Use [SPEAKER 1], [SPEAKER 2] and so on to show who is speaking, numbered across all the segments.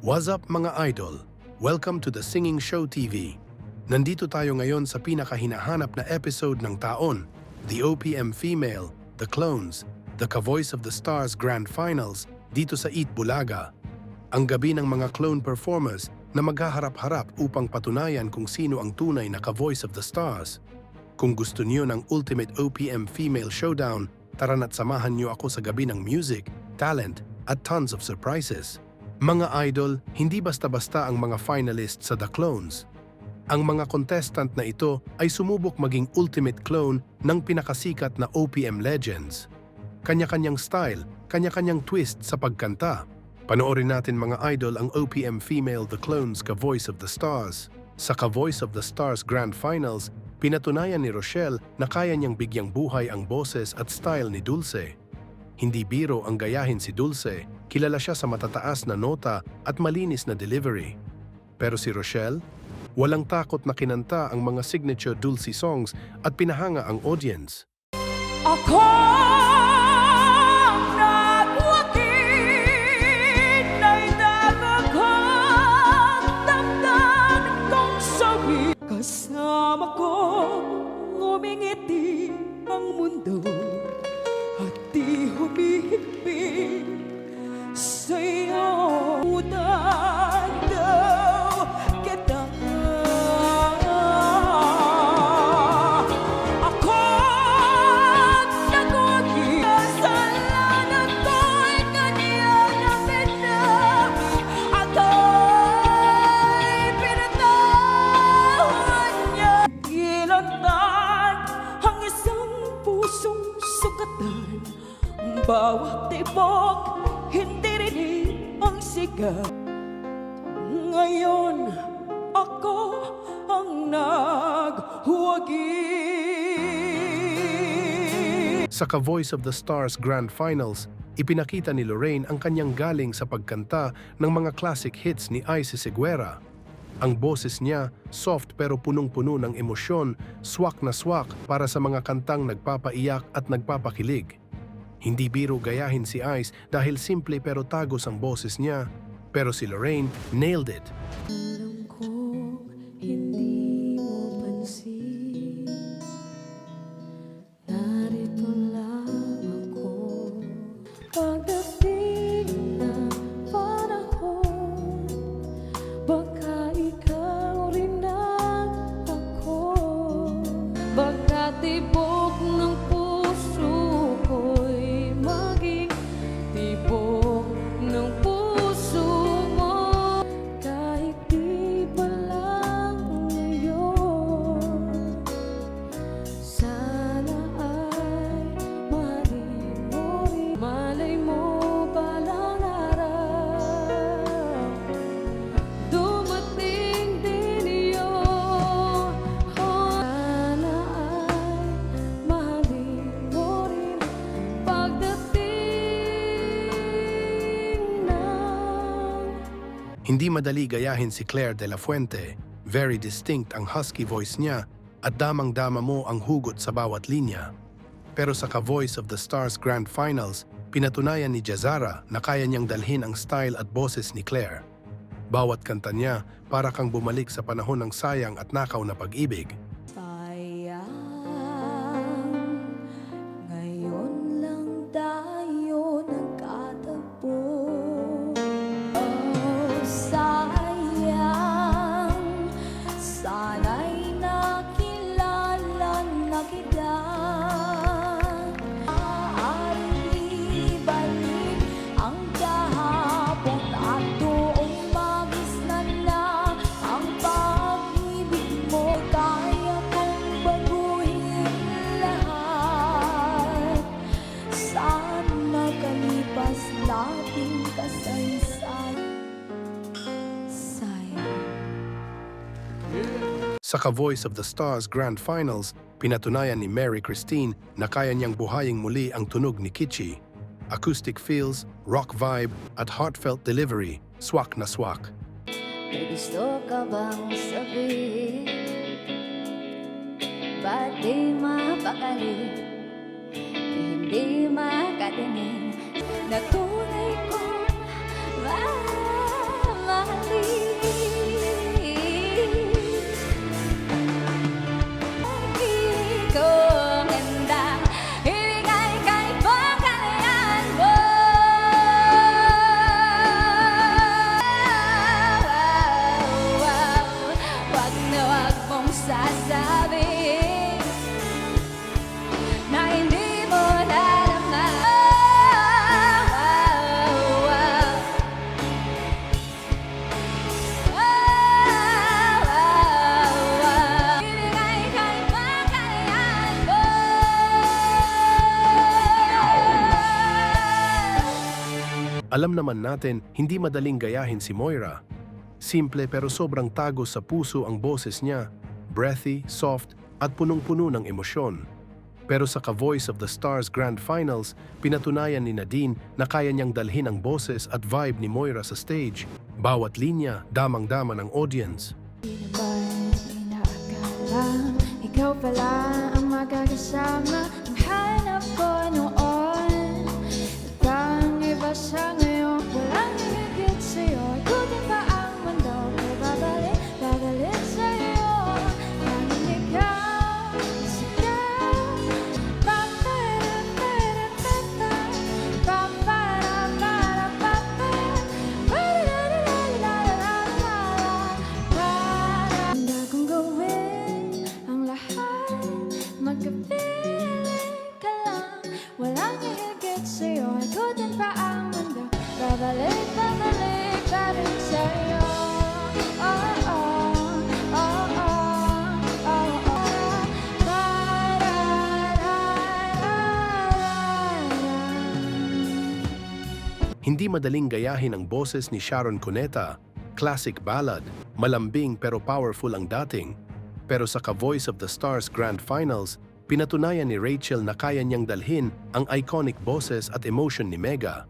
[SPEAKER 1] What's up mga idol? Welcome to the Singing Show TV. Nandito tayo ngayon sa pinakahinahanap na episode ng taon, the OPM Female, the Clones, the Ka-Voice of the Stars Grand Finals dito sa Eat Bulaga. Ang gabi ng mga clone performers na maghaharap-harap upang patunayan kung sino ang tunay na Ka-Voice of the Stars. Kung gusto niyo ng Ultimate OPM Female Showdown, tara na't samahan niyo ako sa gabi ng music, talent, at tons of surprises. Mga idol, hindi basta-basta ang mga finalists sa The Clones. Ang mga contestant na ito ay sumubok maging ultimate clone ng pinakasikat na OPM legends. Kanya-kanyang style, kanya-kanyang twist sa pagkanta. Panoorin natin mga idol ang OPM Female The Clones Ka-Voice of the Stars. Sa Ka-Voice of the Stars Grand Finals, pinatunayan ni Rochelle na kaya niyang bigyang buhay ang boses at style ni Dulce. Hindi biro ang gayahin si Dulce, kilala siya sa matataas na nota at malinis na delivery. Pero si Rochelle, walang takot na kinanta ang mga signature Dulce songs at pinahanga ang audience.
[SPEAKER 2] Ako nagwakit na'y dagakang damdamin kong sabi. Kasama ko ngumingiti ang mundo at di humihigpit sa'yo. Utan daw kita. Ako nagwagi. Kasalanan ko'y kanya namin na ako'y pinatawan niya. Ilantan ang isang pusong sukatan. Bawat tibok, hindi rinig ang sigaw. Ngayon, ako ang naghuwagi.
[SPEAKER 1] Sa Ka-Voice of the Stars Grand Finals, ipinakita ni Lorraine ang kanyang galing sa pagkanta ng mga classic hits ni Isis Seguera. Ang boses niya, soft pero punong-puno ng emosyon, swak na swak para sa mga kantang nagpapaiyak at nagpapakilig. Hindi biro gayahin si Ice dahil simple pero tagos ang boses niya. Pero si Lorraine nailed it.
[SPEAKER 2] Alam kong hindi mo pansin, narito lang ako. Pagdating ng panahon, baka ikaw rin ang ako. Baka tibok ng puso ko'y maging tibok ng puso mo. Kahit di pa lang ngayon, sana ay mahalin mo rin. Malay mo balang araw, dumating din iyon. Sana ay mahalin mo rin pagdating ng
[SPEAKER 1] Hindi madali gayahin si Claire de la Fuente. Very distinct ang husky voice niya at damang-dama mo ang hugot sa bawat linya. Pero sa Ka-Voice of the Stars Grand Finals, pinatunayan ni Jazara na kaya niyang dalhin ang style at boses ni Claire. Bawat kanta niya para kang bumalik sa panahon ng sayang at nakaw na pag-ibig.
[SPEAKER 2] sayang. Ngayon lang tayo nagkatagpo. Oh, sayang. Sana'y nakilala na kita. Maaaring ibalik ang kahapon at doong magisnan na ang pag-ibig mo. Kaya kong baguhin lahat. Saan makalipas nating kasaysayan? Sayang.
[SPEAKER 1] Sa Ka-Voice of the Stars Grand Finals, pinatunayan ni Mary Christine na kaya niyang buhayin muli ang tunog ni Kitchi. Acoustic feels, rock vibe, at heartfelt delivery, swak na swak.
[SPEAKER 3] May gusto ka bang sabihin? Ba't di mapakali? Hindi makatingin na tunay kong mahal.
[SPEAKER 1] Alam naman natin, hindi madaling gayahin si Moira. Simple pero sobrang tagos sa puso ang boses niya, breathy, soft, at punong-puno ng emosyon. Pero sa Ka-Voice of the Stars Grand Finals, pinatunayan ni Nadine na kaya niyang dalhin ang boses at vibe ni Moira sa stage. Bawat linya, damang-dama ng audience.
[SPEAKER 2] Di naman inaakala ikaw pala ang magkakasama. Ang hanap ko noon, parang iba siya ngayon. Walang higit sa'yo, ikutin pa ang mundo. Kaya babalik sa'yo. Tanging ikaw, sigaw. Pa-pa-ra-pa-ra-pa-pa, pa-pa-ra-pa-ra-pa-pa, pa-ra-ra-ra-ra-ra-ra-ra. Handa kong gawin ang lahat, magkapiling ka lang. Walang higit sa'yo, ikutin pa ang mundo. Babalik pa rin sa'yo. Oh, oh, oh, oh, oh, oh.
[SPEAKER 1] Hindi madaling gayahin ang boses ni Sharon Cuneta. Classic ballad, malambing pero powerful ang dating. Pero sa Ka-Voice of the Stars Grand Finals, pinatunayan ni Rachel na kaya niyang dalhin ang iconic boses at emotion ni Mega.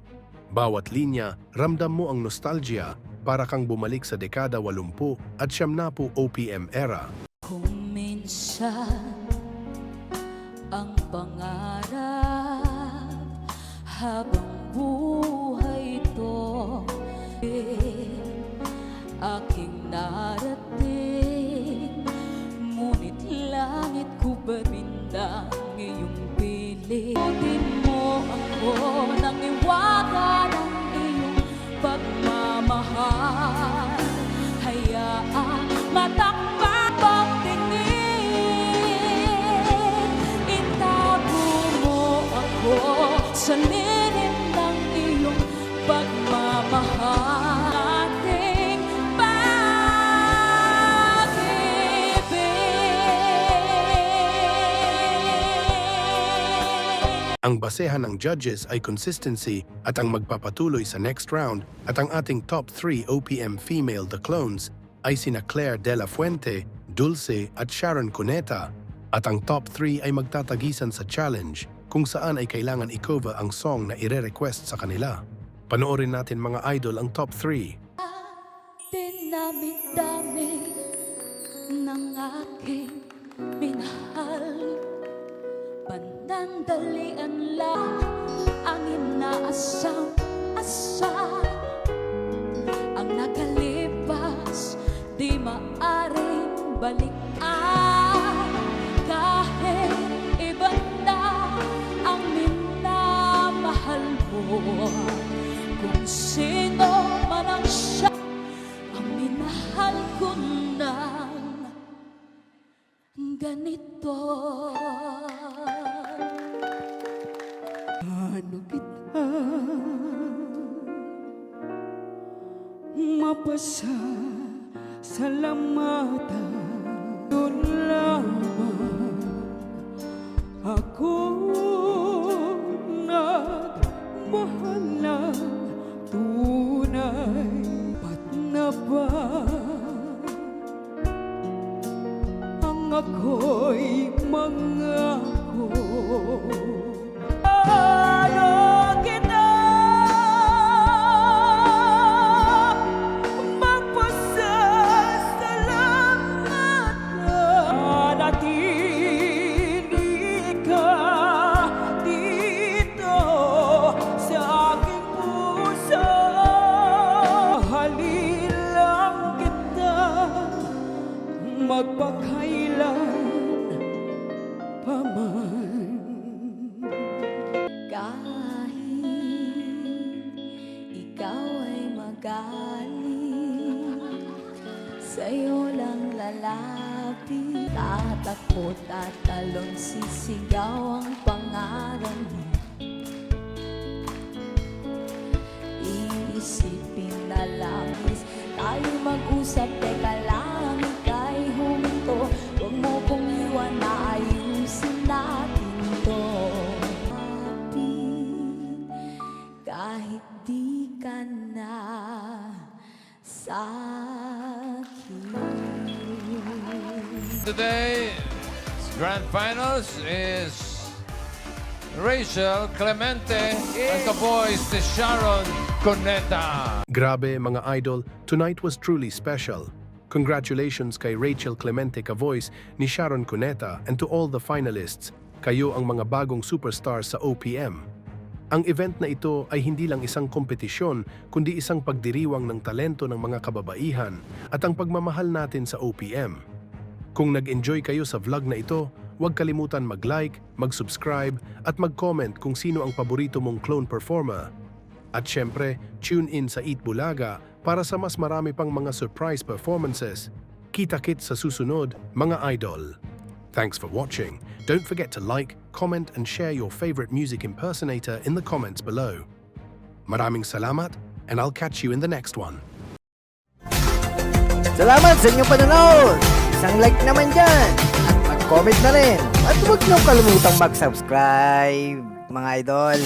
[SPEAKER 1] Bawat linya, ramdam mo ang nostalgia, para kang bumalik sa dekada 80 at 70 OPM era.
[SPEAKER 2] Kung minsan ang pangarap habang buhay ito aking narating, ngunit langit ko ba rin ang iyong piling? Din mo ako ng iwaga ng iyong pagmamahal. Hayaan matakpan ang tingin. Itago mo ako sa lilim ng iyong pagmamahal. Ating pag-ibig.
[SPEAKER 1] Ang basehan ng judges ay consistency at ang magpapatuloy sa next round, at ang ating top 3 OPM female The Clones ay sina Claire De La Fuente, Dulce at Sharon Cuneta. At ang top 3 ay magtatagisan sa challenge kung saan ay kailangan i-cover ang song na ire-request sa kanila. Panoorin natin mga idol ang top 3.
[SPEAKER 2] Dinami-dami ng aking minahal, panandalian lang ang inaasam-asam. Ang nakalipas di maaring balikan, kahit iba na ang minamahal mo. Kung sino man ang siya, ang minahal ko ng ganito.
[SPEAKER 4] Paano kita mapasasalamatan? Doon lamang ako nagmahal ng tunay. Ba't na ba ang ako'y mangako? Paano kita magpasasalamatan? Natili ka dito sa aking puso. Mahalin lang kita magpakailan pa man.
[SPEAKER 2] Kahit ikaw ay magaling, sa'yo lang lalapit. Tatakbo, tatalon, sisigaw ang pangalan mo. Iisipin na langis, tayo mag-usap, teka lang, ika'y huminto. Huwag mo kong iwan, na ayusin natin to. Kahit di
[SPEAKER 5] Today, grand finals is Rachel Clemente and the boys ni Sharon Cuneta.
[SPEAKER 1] Grabe mga idol, tonight was truly special. Congratulations kay Rachel Clemente Cavoice ni Sharon Cuneta and to all the finalists. Kayo ang mga bagong superstars sa OPM. Ang event na ito ay hindi lang isang kompetisyon, kundi isang pagdiriwang ng talento ng mga kababaihan at ang pagmamahal natin sa OPM. Kung nag-enjoy kayo sa vlog na ito, huwag kalimutan mag-like, mag-subscribe at mag-comment kung sino ang paborito mong clone performer. At syempre, tune in sa Eat Bulaga para sa mas marami pang mga surprise performances. Kita-kits sa susunod, mga idol. Thanks for watching. Don't forget to like, comment and share your favorite music impersonator in the comments below. Maraming salamat and I'll catch you in the next one.
[SPEAKER 6] Salamat sa inyong panonood! Isang like naman dyan! At mag-comment na rin! At huwag niyong kalimutang mag-subscribe, mga idol!